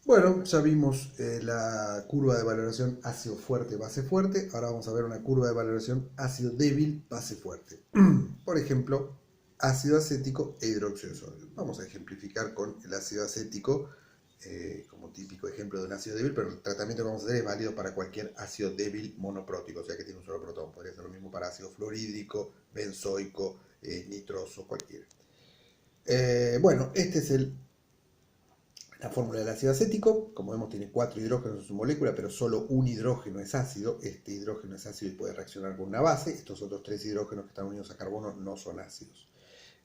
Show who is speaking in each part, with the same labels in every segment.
Speaker 1: Bueno, ya vimos la curva de valoración ácido fuerte, base fuerte. Ahora vamos a ver una curva de valoración ácido débil, base fuerte. Por ejemplo, ácido acético e hidróxido de sodio. Vamos a ejemplificar con el ácido acético como típico ejemplo de un ácido débil, pero el tratamiento que vamos a hacer es válido para cualquier ácido débil monoprótico, o sea que tiene un solo protón. Podría ser lo mismo para ácido fluorhídrico, benzoico, nitroso, cualquiera. Bueno, esta es la fórmula del ácido acético. Como vemos, tiene 4 hidrógenos en su molécula, pero solo un hidrógeno es ácido. Este hidrógeno es ácido y puede reaccionar con una base. Estos otros 3 hidrógenos que están unidos a carbono no son ácidos.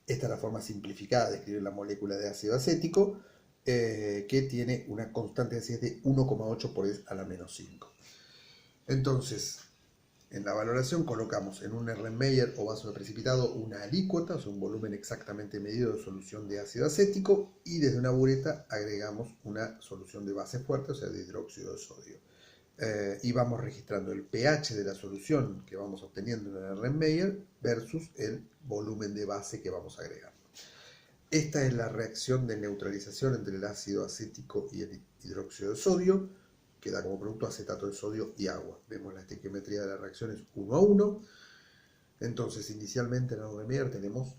Speaker 1: Esta es la forma simplificada de escribir la molécula de ácido acético, que tiene una constante de acidez de 1,8 por 10 a la menos 5. Entonces, en la valoración colocamos en un Erlenmeyer o vaso de precipitado una alícuota, o sea, un volumen exactamente medido de solución de ácido acético, y desde una bureta agregamos una solución de base fuerte, o sea, de hidróxido de sodio. Y vamos registrando el pH de la solución que vamos obteniendo en el Erlenmeyer versus el volumen de base que vamos a agregar. Esta es la reacción de neutralización entre el ácido acético y el hidróxido de sodio, que da como producto acetato de sodio y agua. Vemos la estequiometría de la reacción es 1 a 1. Entonces, inicialmente en el Erlenmeyer tenemos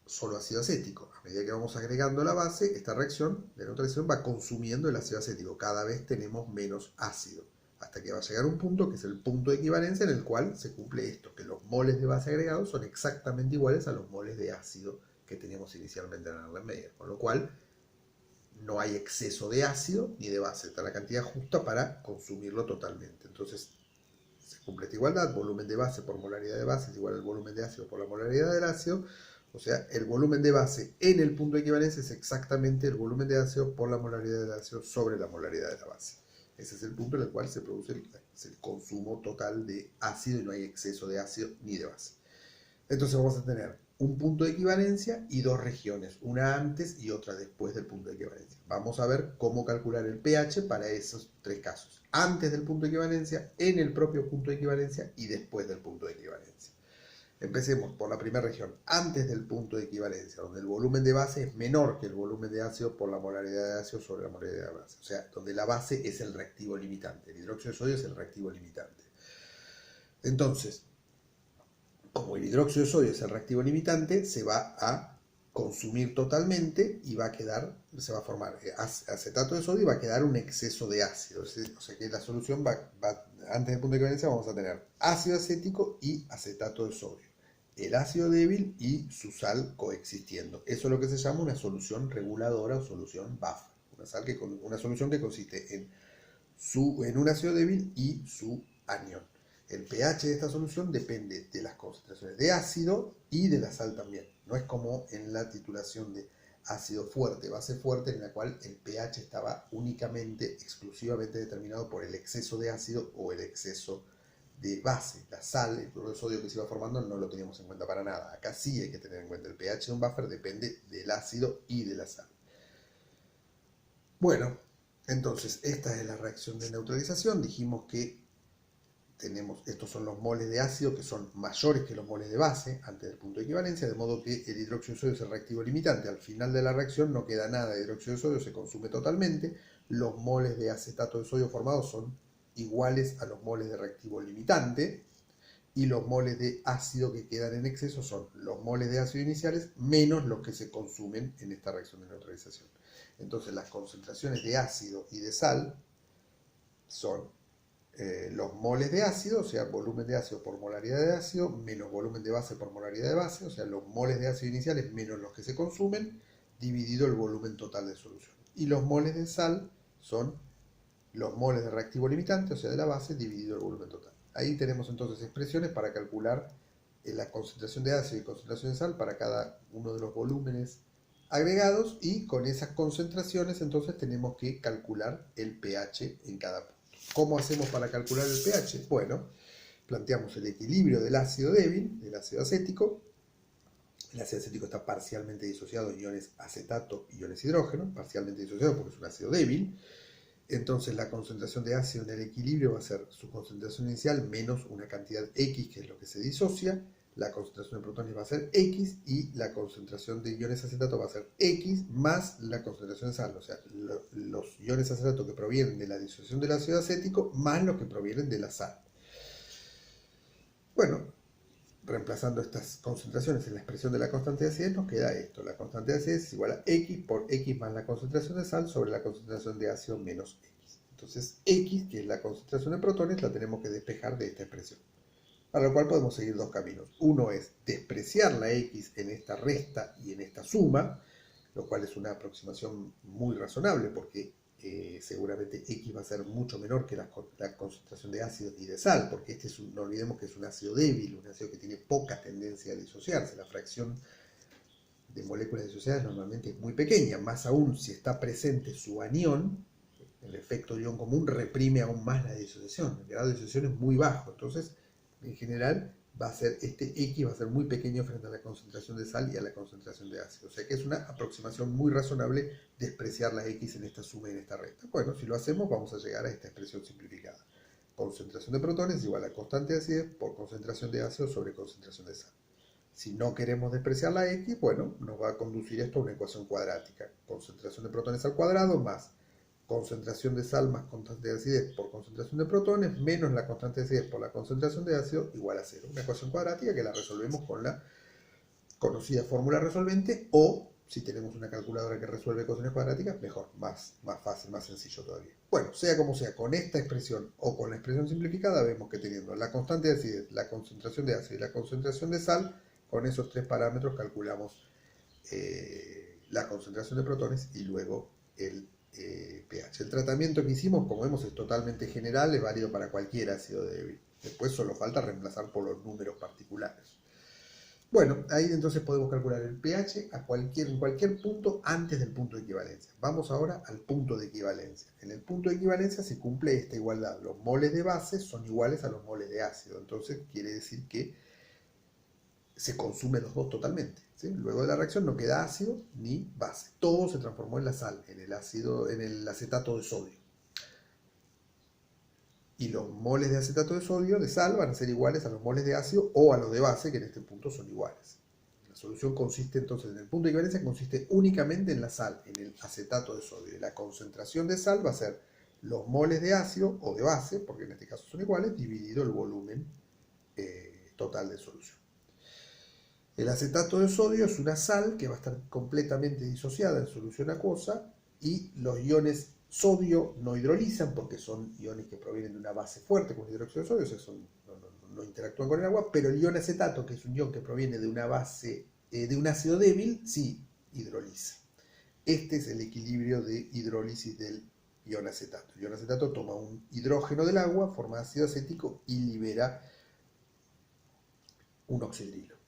Speaker 1: solo ácido acético. A medida que vamos agregando la base, esta reacción de neutralización va consumiendo el ácido acético. Cada vez tenemos menos ácido, hasta que va a llegar un punto que es el punto de equivalencia en el cual se cumple esto, que los moles de base agregados son exactamente iguales a los moles de ácido que teníamos inicialmente en el Erlenmeyer, con lo cual no hay exceso de ácido ni de base, está la cantidad justa para consumirlo totalmente. Entonces se cumple esta igualdad, volumen de base por molaridad de base es igual al volumen de ácido por la molaridad del ácido, o sea, el volumen de base en el punto de equivalencia es exactamente el volumen de ácido por la molaridad del ácido sobre la molaridad de la base. Ese es el punto en el cual se produce el consumo total de ácido y no hay exceso de ácido ni de base. Entonces vamos a tener un punto de equivalencia y dos regiones, una antes y otra después del punto de equivalencia. Vamos a ver cómo calcular el pH para esos 3 casos. Antes del punto de equivalencia, en el propio punto de equivalencia y después del punto de equivalencia. Empecemos por la primera región, antes del punto de equivalencia, donde el volumen de base es menor que el volumen de ácido por la molaridad de ácido sobre la molaridad de base. O sea, donde la base es el reactivo limitante. El hidróxido de sodio es el reactivo limitante. Entonces, como el hidróxido de sodio es el reactivo limitante, se va a consumir totalmente y se va a formar acetato de sodio y va a quedar un exceso de ácido. O sea que la solución antes del punto de equivalencia vamos a tener ácido acético y acetato de sodio, el ácido débil y su sal coexistiendo. Eso es lo que se llama una solución reguladora o solución buffer. Una solución que consiste en un ácido débil y su anión. El pH de esta solución depende de las concentraciones de ácido y de la sal también. No es como en la titulación de ácido fuerte, base fuerte, en la cual el pH estaba únicamente, exclusivamente determinado por el exceso de ácido o el exceso de base. La sal, el cloruro de sodio que se iba formando, no lo teníamos en cuenta para nada. Acá sí hay que tener en cuenta el pH de un buffer, depende del ácido y de la sal. Bueno, entonces esta es la reacción de neutralización. Dijimos que estos son los moles de ácido que son mayores que los moles de base antes del punto de equivalencia, de modo que el hidróxido de sodio es el reactivo limitante. Al final de la reacción no queda nada de hidróxido de sodio, se consume totalmente. Los moles de acetato de sodio formados son iguales a los moles de reactivo limitante, y los moles de ácido que quedan en exceso son los moles de ácido iniciales menos los que se consumen en esta reacción de neutralización. Entonces las concentraciones de ácido y de sal son los moles de ácido, o sea, volumen de ácido por molaridad de ácido, menos volumen de base por molaridad de base, o sea, los moles de ácido iniciales menos los que se consumen, dividido el volumen total de solución. Y los moles de sal son los moles de reactivo limitante, o sea, de la base, dividido el volumen total. Ahí tenemos entonces expresiones para calcular la concentración de ácido y concentración de sal para cada uno de los volúmenes agregados, y con esas concentraciones entonces tenemos que calcular el pH en cada punto. ¿Cómo hacemos para calcular el pH? Bueno, planteamos el equilibrio del ácido débil, del ácido acético. El ácido acético está parcialmente disociado en iones acetato y iones hidrógeno, parcialmente disociado porque es un ácido débil. Entonces la concentración de ácido en el equilibrio va a ser su concentración inicial menos una cantidad X, que es lo que se disocia. la concentración de protones va a ser X y la concentración de iones acetato va a ser X más la concentración de sal. O sea, los iones acetato que provienen de la disociación del ácido acético más los que provienen de la sal. Bueno, reemplazando estas concentraciones en la expresión de la constante de acidez, nos queda esto. La constante de acidez es igual a X por X más la concentración de sal sobre la concentración de ácido menos X. Entonces, X, que es la concentración de protones, la tenemos que despejar de esta expresión. Para lo cual podemos seguir dos caminos. Uno es despreciar la X en esta resta y en esta suma, lo cual es una aproximación muy razonable porque seguramente X va a ser mucho menor que la concentración de ácido y de sal, porque no olvidemos que es un ácido débil, un ácido que tiene poca tendencia a disociarse. La fracción de moléculas disociadas normalmente es muy pequeña, más aún si está presente su anión, el efecto de ion común reprime aún más la disociación. El grado de disociación es muy bajo, entonces en general va a ser X va a ser muy pequeño frente a la concentración de sal y a la concentración de ácido. O sea que es una aproximación muy razonable despreciar la X en esta suma y en esta resta. Bueno, si lo hacemos vamos a llegar a esta expresión simplificada. Concentración de protones es igual a constante de acidez por concentración de ácido sobre concentración de sal. Si no queremos despreciar la X, bueno, nos va a conducir esto a una ecuación cuadrática. Concentración de protones al cuadrado más concentración de sal más constante de acidez por concentración de protones menos la constante de acidez por la concentración de ácido igual a 0. Una ecuación cuadrática que la resolvemos con la conocida fórmula resolvente, o si tenemos una calculadora que resuelve ecuaciones cuadráticas, mejor, más fácil, más sencillo todavía. Bueno, sea como sea, con esta expresión o con la expresión simplificada vemos que teniendo la constante de acidez, la concentración de ácido y la concentración de sal, con esos tres parámetros calculamos la concentración de protones y luego el pH. El tratamiento que hicimos, como vemos, es totalmente general, es válido para cualquier ácido débil. Después solo falta reemplazar por los números particulares. Bueno, ahí entonces podemos calcular el pH en cualquier punto antes del punto de equivalencia. Vamos ahora al punto de equivalencia. En el punto de equivalencia se cumple esta igualdad. Los moles de base son iguales a los moles de ácido. Entonces quiere decir que se consumen los dos totalmente, ¿sí? Luego de la reacción no queda ácido ni base. Todo se transformó en la sal, en el acetato de sodio. Y los moles de acetato de sodio, de sal, van a ser iguales a los moles de ácido o a los de base, que en este punto son iguales. La solución consiste entonces, en el punto de equivalencia, consiste únicamente en la sal, en el acetato de sodio. Y la concentración de sal va a ser los moles de ácido o de base, porque en este caso son iguales, dividido el volumen total de solución. El acetato de sodio es una sal que va a estar completamente disociada en solución acuosa y los iones sodio no hidrolizan porque son iones que provienen de una base fuerte como el hidróxido de sodio, o sea, no interactúan con el agua, pero el ion acetato, que es un ion que proviene de una base de un ácido débil, sí hidroliza. Este es el equilibrio de hidrólisis del ion acetato. El ion acetato toma un hidrógeno del agua, forma ácido acético y libera un oxidrilo.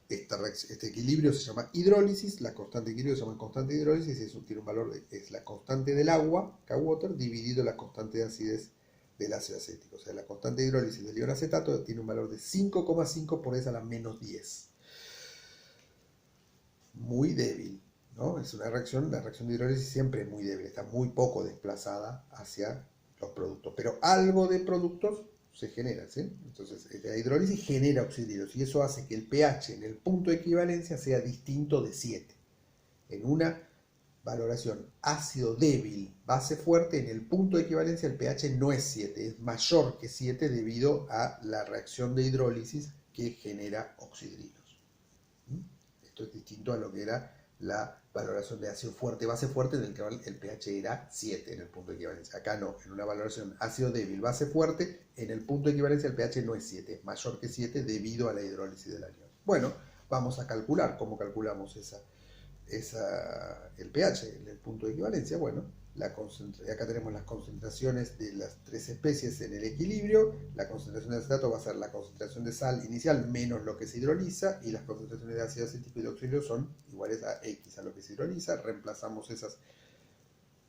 Speaker 1: Este equilibrio se llama hidrólisis, la constante de equilibrio se llama constante de hidrólisis, y eso tiene un valor, es la constante del agua, K-water, dividido la constante de acidez del ácido acético. O sea, la constante de hidrólisis del ion acetato tiene un valor de 5,5 por 10 a la menos 10. Muy débil, ¿no? Es una reacción, la reacción de hidrólisis siempre es muy débil, está muy poco desplazada hacia los productos, pero algo de productos se genera, ¿sí? Entonces la hidrólisis genera oxidrilos y eso hace que el pH en el punto de equivalencia sea distinto de 7. En una valoración ácido débil, base fuerte, en el punto de equivalencia el pH no es 7, es mayor que 7 debido a la reacción de hidrólisis que genera oxidrilos. Esto es distinto a lo que era la valoración de ácido fuerte, base fuerte, en el que el pH era 7 en el punto de equivalencia. Acá no, en una valoración ácido débil, base fuerte, en el punto de equivalencia el pH no es 7, es mayor que 7 debido a la hidrólisis del anión. Bueno, vamos a calcular cómo calculamos el pH en el punto de equivalencia. Bueno, acá tenemos las concentraciones de las tres especies en el equilibrio. La concentración de acetato va a ser la concentración de sal inicial menos lo que se hidroliza, y las concentraciones de ácido acético y de oxígeno son iguales a X, a lo que se hidroliza. Reemplazamos esas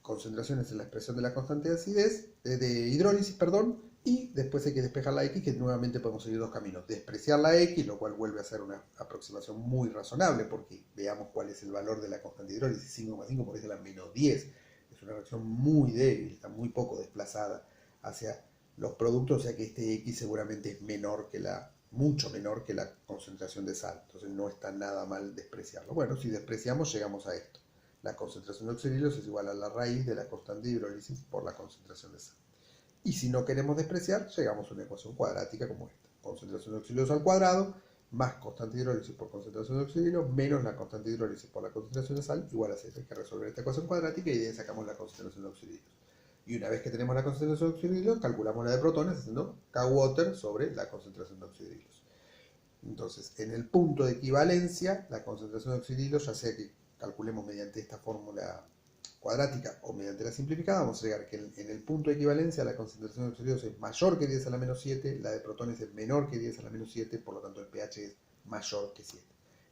Speaker 1: concentraciones en la expresión de la constante de acidez, de hidrólisis, perdón, y después hay que despejar la X, que nuevamente podemos seguir dos caminos. Despreciar la X, lo cual vuelve a ser una aproximación muy razonable, porque veamos cuál es el valor de la constante de hidrólisis, 5,5 por 10 a la menos 10. Es una reacción muy débil, está muy poco desplazada hacia los productos, o sea que este X seguramente es mucho menor que la concentración de sal. Entonces no está nada mal despreciarlo. Bueno, si despreciamos llegamos a esto. La concentración de oxidrilos es igual a la raíz de la constante de hidrólisis por la concentración de sal. Y si no queremos despreciar, llegamos a una ecuación cuadrática como esta. Concentración de oxidrilos al cuadrado más constante de hidrólisis por concentración de oxidrilos menos la constante de hidrólisis por la concentración de sal igual a 0. Hay que resolver esta ecuación cuadrática y de ahí sacamos la concentración de oxidrilos. Y una vez que tenemos la concentración de oxidrilos, calculamos la de protones haciendo K-water sobre la concentración de oxidrilos. Entonces, en el punto de equivalencia, la concentración de oxidrilos, ya sea que calculemos mediante esta fórmula cuadrática o mediante la simplificada, vamos a llegar que en el punto de equivalencia la concentración de oxidrilos es mayor que 10 a la menos 7, la de protones es menor que 10 a la menos 7, por lo tanto el pH es mayor que 7.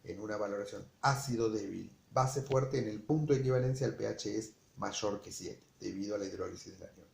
Speaker 1: En una valoración ácido débil, base fuerte, en el punto de equivalencia el pH es mayor que 7, debido a la hidrólisis del anión.